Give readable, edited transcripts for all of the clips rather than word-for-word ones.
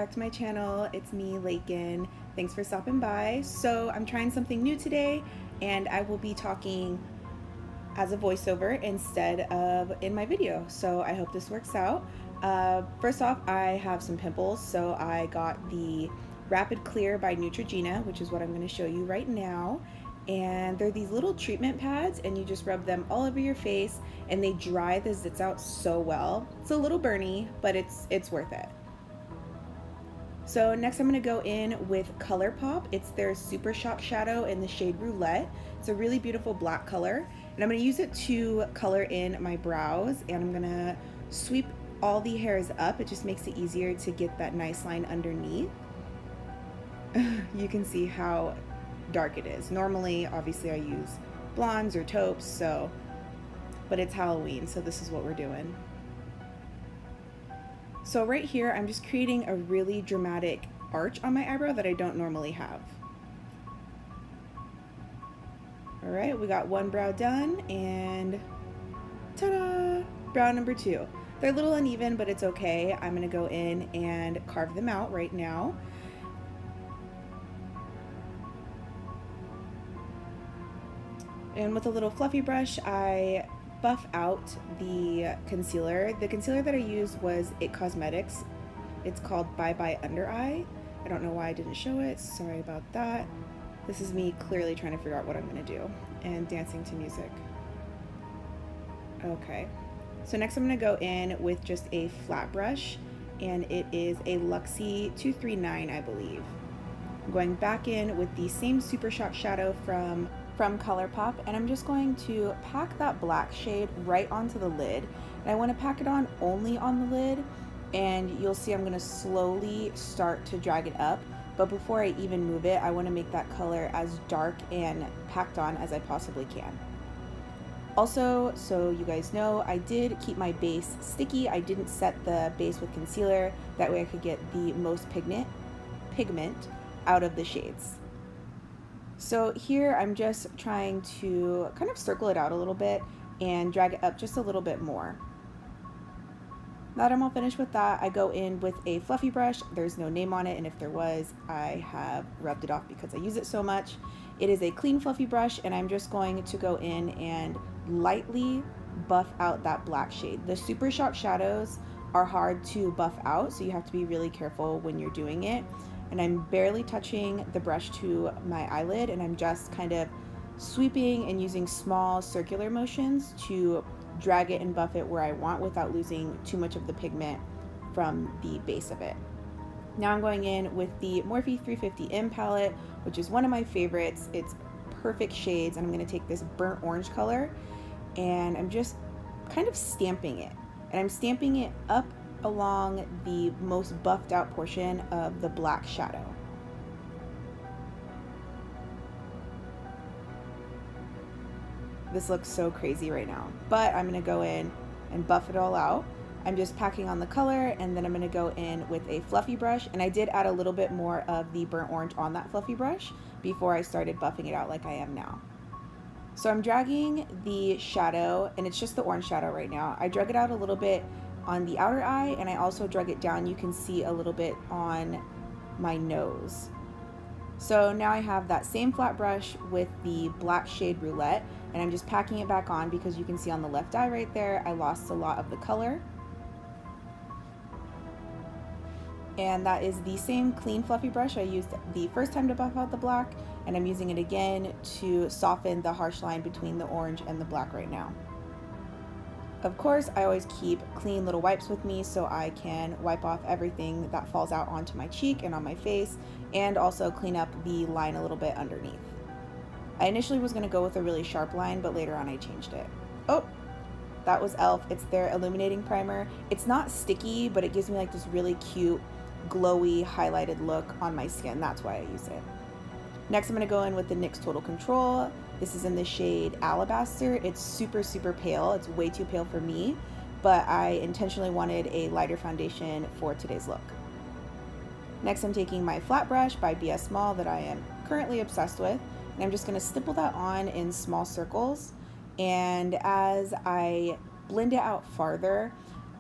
back to my channel. It's me, Laken. Thanks for stopping by. So I'm trying something new today, and I will be talking as a voiceover instead of in my video. So I hope this works out. First off, I have some pimples, so I got the Rapid Clear by Neutrogena, which is what I'm going to show you right now. And they're these little treatment pads, and you just rub them all over your face, and they dry the zits out so well. It's a little burny, but it's worth it. So next I'm going to go in with ColourPop. It's their Super Shock Shadow in the shade Roulette. It's a really beautiful black color, and I'm going to use it to color in my brows, and I'm going to sweep all the hairs up. It just makes it easier to get that nice line underneath. You can see how dark it is. Normally, obviously, I use blondes or taupes, but it's Halloween, so this is what we're doing. So right here, I'm just creating a really dramatic arch on my eyebrow that I don't normally have. All right, we got one brow done, and ta-da! Brow number 2. They're a little uneven, but it's okay. I'm gonna go in and carve them out right now. And with a little fluffy brush, I buff out the concealer. The concealer that I used was It Cosmetics. It's called Bye Bye Under Eye. I don't know why I didn't show it. Sorry about that. This is me clearly trying to figure out what I'm gonna do and dancing to music. Okay. So next I'm gonna go in with just a flat brush, and it is a Luxie 239, I believe. I'm going back in with the same Super Shock Shadow from ColourPop, and I'm just going to pack that black shade right onto the lid. And I want to pack it on only on the lid, and you'll see I'm going to slowly start to drag it up. But before I even move it, I want to make that color as dark and packed on as I possibly can. Also, so you guys know, I did keep my base sticky. I didn't set the base with concealer. That way I could get the most pigment out of the shades. So here I'm just trying to kind of circle it out a little bit and drag it up just a little bit more. Now that I'm all finished with that, I go in with a fluffy brush. There's no name on it, and if there was, I have rubbed it off because I use it so much. It is a clean fluffy brush, and I'm just going to go in and lightly buff out that black shade. The Super Shock shadows are hard to buff out, so you have to be really careful when you're doing it. And I'm barely touching the brush to my eyelid, and I'm just kind of sweeping and using small circular motions to drag it and buff it where I want without losing too much of the pigment from the base of it. Now I'm going in with the Morphe 350M palette, which is one of my favorites. It's perfect shades, and I'm going to take this burnt orange color, and I'm just kind of stamping it. And I'm stamping it up along the most buffed out portion of the black shadow. This looks so crazy right now, but I'm gonna go in and buff it all out. I'm just packing on the color, and then I'm gonna go in with a fluffy brush, and I did add a little bit more of the burnt orange on that fluffy brush before I started buffing it out like I am now. So I'm dragging the shadow, and it's just the orange shadow right now. I drag it out a little bit on the outer eye, and I also drag it down. You can see a little bit on my nose. So now I have that same flat brush with the black shade Roulette, and I'm just packing it back on because you can see on the left eye right there, I lost a lot of the color. And that is the same clean fluffy brush I used the first time to buff out the black, and I'm using it again to soften the harsh line between the orange and the black right now. Of course, I always keep clean little wipes with me so I can wipe off everything that falls out onto my cheek and on my face, and also clean up the line a little bit underneath. I initially was going to go with a really sharp line, but later on I changed it. Oh, that was e.l.f. It's their illuminating primer. It's not sticky, but it gives me like this really cute, glowy, highlighted look on my skin. That's why I use it. Next, I'm going to go in with the NYX Total Control. This is in the shade Alabaster. It's super, super pale. It's way too pale for me, but I intentionally wanted a lighter foundation for today's look. Next, I'm taking my flat brush by BS Small that I am currently obsessed with, and I'm just going to stipple that on in small circles. And as I blend it out farther,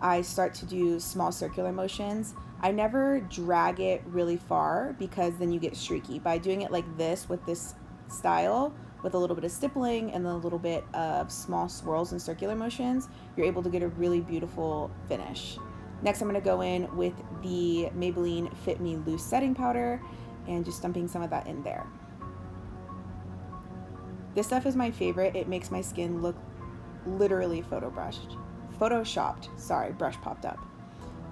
I start to do small circular motions. I never drag it really far because then you get streaky. By doing it like this with this style, with a little bit of stippling and then a little bit of small swirls and circular motions, you're able to get a really beautiful finish. Next, I'm going to go in with the Maybelline Fit Me Loose Setting Powder and just dumping some of that in there. This stuff is my favorite. It makes my skin look literally photoshopped. Sorry, brush popped up.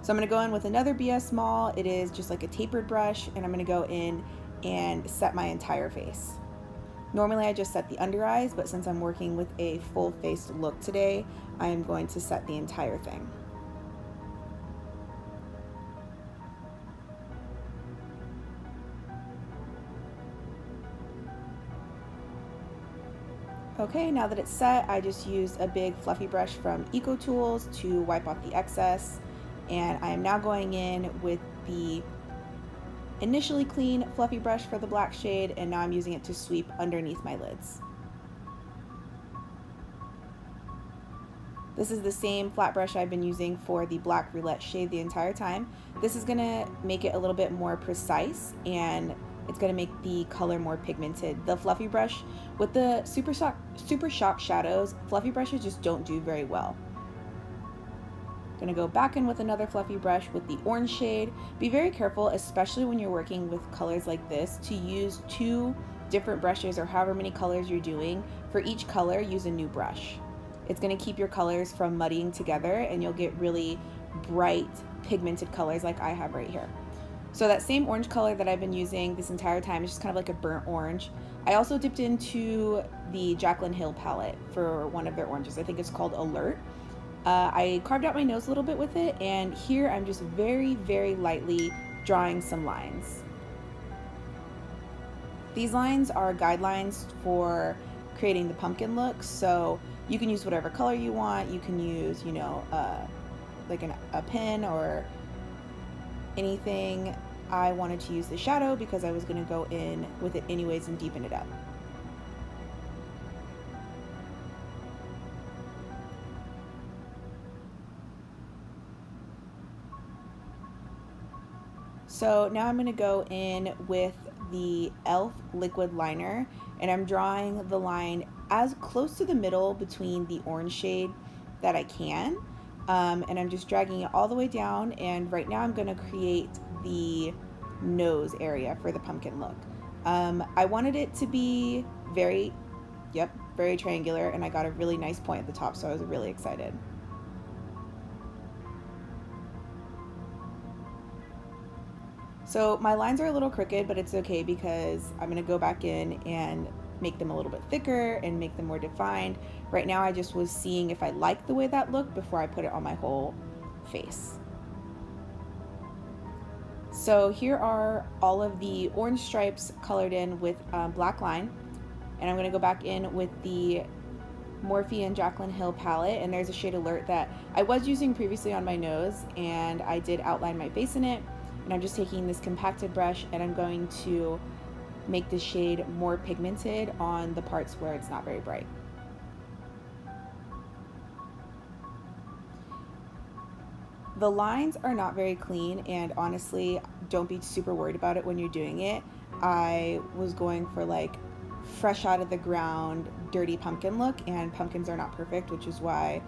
So I'm going to go in with another BS Small. It is just like a tapered brush, and I'm going to go in and set my entire face. Normally I just set the under eyes, but since I'm working with a full faced look today, I am going to set the entire thing. Okay, now that it's set, I just used a big fluffy brush from Eco Tools to wipe off the excess, and I am now going in with the initially clean fluffy brush for the black shade, and now I'm using it to sweep underneath my lids. This is the same flat brush I've been using for the black roulette shade the entire time. This is gonna make it a little bit more precise, and it's gonna make the color more pigmented. The fluffy brush, with the super shock shadows, fluffy brushes just don't do very well. Gonna go back in with another fluffy brush with the orange shade. Be very careful, especially when you're working with colors like this, to use 2 different brushes or however many colors you're doing. For each color, use a new brush. It's gonna keep your colors from muddying together, and you'll get really bright pigmented colors like I have right here. So that same orange color that I've been using this entire time is just kind of like a burnt orange. I also dipped into the Jaclyn Hill palette for one of their oranges. I think it's called Alert. I carved out my nose a little bit with it, and here I'm just very, very lightly drawing some lines. These lines are guidelines for creating the pumpkin look, so you can use whatever color you want. You can use, you know, like a pen or anything. I wanted to use the shadow because I was going to go in with it anyways and deepen it up. So now I'm going to go in with the e.l.f. liquid liner, and I'm drawing the line as close to the middle between the orange shade that I can, and I'm just dragging it all the way down, and right now I'm going to create the nose area for the pumpkin look. I wanted it to be very triangular, and I got a really nice point at the top, so I was really excited. So my lines are a little crooked, but it's okay because I'm going to go back in and make them a little bit thicker and make them more defined. Right now I just was seeing if I liked the way that looked before I put it on my whole face. So here are all of the orange stripes colored in with black line, and I'm going to go back in with the Morphe and Jaclyn Hill palette, and there's a shade Alert that I was using previously on my nose, and I did outline my face in it. And I'm just taking this compacted brush, and I'm going to make the shade more pigmented on the parts where it's not very bright. The lines are not very clean, and honestly, don't be super worried about it when you're doing it. I was going for like fresh out of the ground, dirty pumpkin look, and pumpkins are not perfect, which is why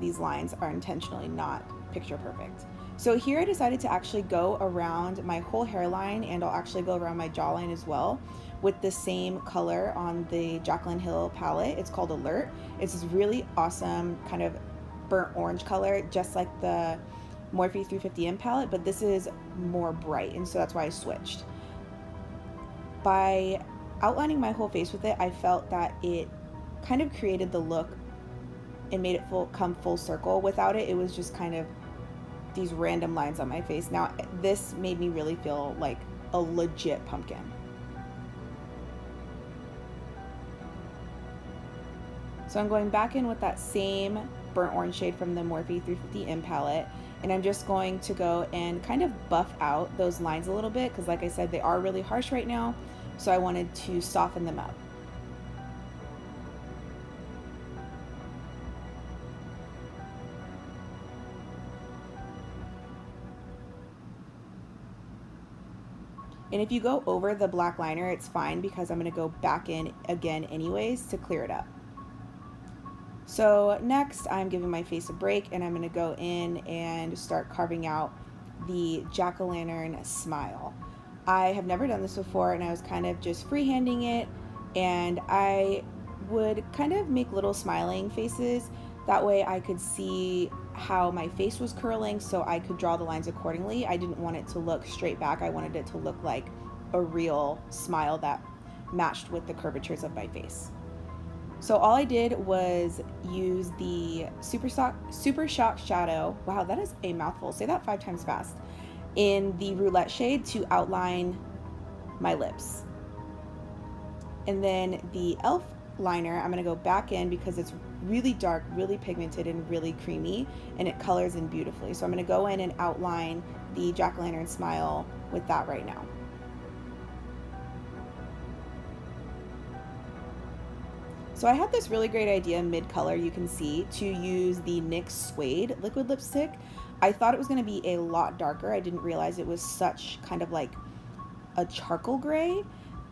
these lines are intentionally not picture perfect. So here I decided to actually go around my whole hairline, and I'll actually go around my jawline as well with the same color on the Jaclyn Hill palette. It's called Alert. It's this really awesome kind of burnt orange color, just like the Morphe 350M palette, but this is more bright, and so that's why I switched. By outlining my whole face with it, I felt that it kind of created the look and made it come full circle. Without it, it was just kind of these random lines on my face. Now this made me really feel like a legit pumpkin. So I'm going back in with that same burnt orange shade from the Morphe 350M palette, and I'm just going to go and kind of buff out those lines a little bit because, like I said, they are really harsh right now, so I wanted to soften them up. And if you go over the black liner, it's fine because I'm going to go back in again anyways to clear it up. So next I'm giving my face a break and I'm going to go in and start carving out the jack-o'-lantern smile. I have never done this before and I was kind of just freehanding it, and I would kind of make little smiling faces. That way I could see how my face was curling so I could draw the lines accordingly. I didn't want it to look straight back. I wanted it to look like a real smile that matched with the curvatures of my face. So all I did was use the Super Shock Shadow, wow, that is a mouthful, say that 5 times fast, in the roulette shade to outline my lips. And then the e.l.f. liner, I'm going to go back in because it's really dark, really pigmented, and really creamy, and it colors in beautifully. So I'm going to go in and outline the jack-o'-lantern smile with that right now. So I had this really great idea mid-color, you can see, to use the NYX Suede liquid lipstick. I thought it was going to be a lot darker. I didn't realize it was such kind of like a charcoal gray.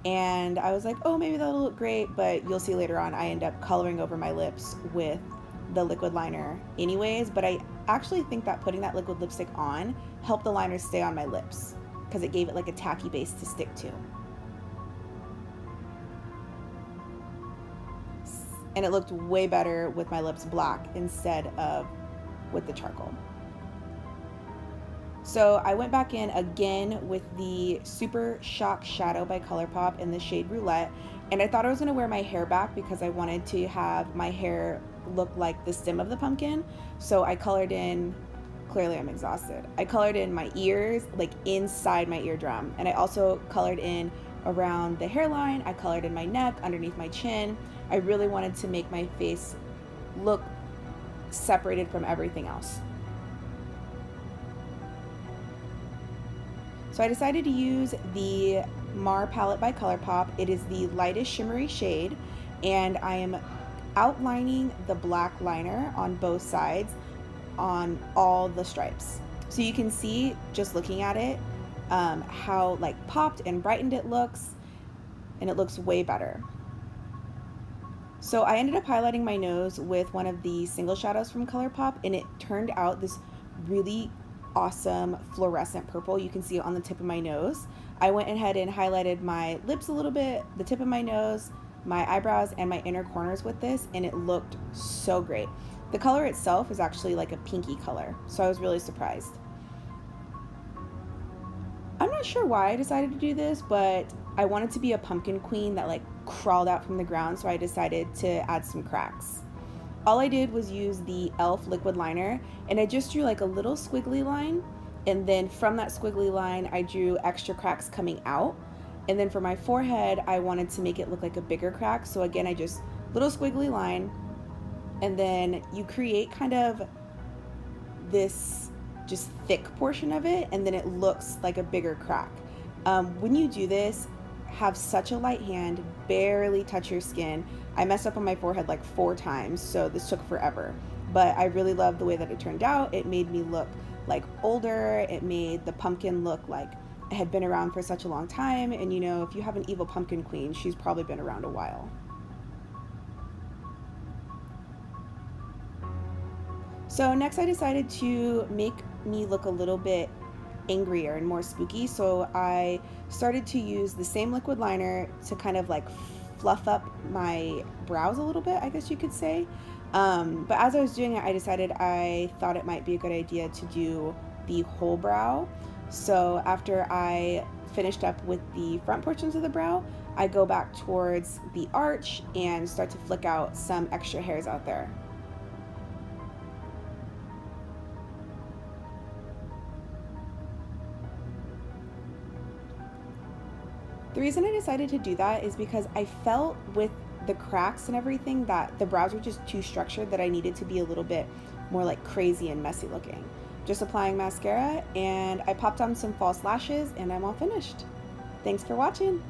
And I was like, oh, maybe that'll look great, but you'll see later on I end up coloring over my lips with the liquid liner anyways. But I actually think that putting that liquid lipstick on helped the liner stay on my lips because it gave it like a tacky base to stick to. And it looked way better with my lips black instead of with the charcoal. So I went back in again with the Super Shock Shadow by ColourPop in the shade Roulette, and I thought I was going to wear my hair back because I wanted to have my hair look like the stem of the pumpkin. So I colored in, clearly I'm exhausted, I colored in my ears, like inside my eardrum, and I also colored in around the hairline. I colored in my neck, underneath my chin. I really wanted to make my face look separated from everything else. So I decided to use the Mar palette by ColourPop. It is the lightest shimmery shade, and I am outlining the black liner on both sides on all the stripes. So you can see, just looking at it, how like popped and brightened it looks, and it looks way better. So I ended up highlighting my nose with one of the single shadows from ColourPop, and it turned out this really awesome fluorescent purple. You can see it on the tip of my nose. I went ahead and highlighted my lips a little bit, the tip of my nose, my eyebrows, and my inner corners with this, and it looked so great. The color itself is actually like a pinky color, so I was really surprised. I'm not sure why I decided to do this, but I wanted to be a pumpkin queen that like crawled out from the ground, so I decided to add some cracks. All I did was use the e.l.f. liquid liner, and I just drew like a little squiggly line, and then from that squiggly line I drew extra cracks coming out, and then for my forehead I wanted to make it look like a bigger crack, so again I just little squiggly line, and then you create kind of this just thick portion of it, and then it looks like a bigger crack. When you do this, have such a light hand, barely touch your skin. I messed up on my forehead like 4 times, so this took forever, but I really loved the way that it turned out. It made me look like older. It made the pumpkin look like it had been around for such a long time, and you know, if you have an evil pumpkin queen, she's probably been around a while. So next I decided to make me look a little bit angrier and more spooky, so I started to use the same liquid liner to kind of like fluff up my brows a little bit, I guess you could say. But as I was doing it, I decided I thought it might be a good idea to do the whole brow. So after I finished up with the front portions of the brow, I go back towards the arch and start to flick out some extra hairs out there. The reason I decided to do that is because I felt with the cracks and everything that the brows were just too structured, that I needed to be a little bit more like crazy and messy looking. Just applying mascara, and I popped on some false lashes, and I'm all finished. Thanks for watching.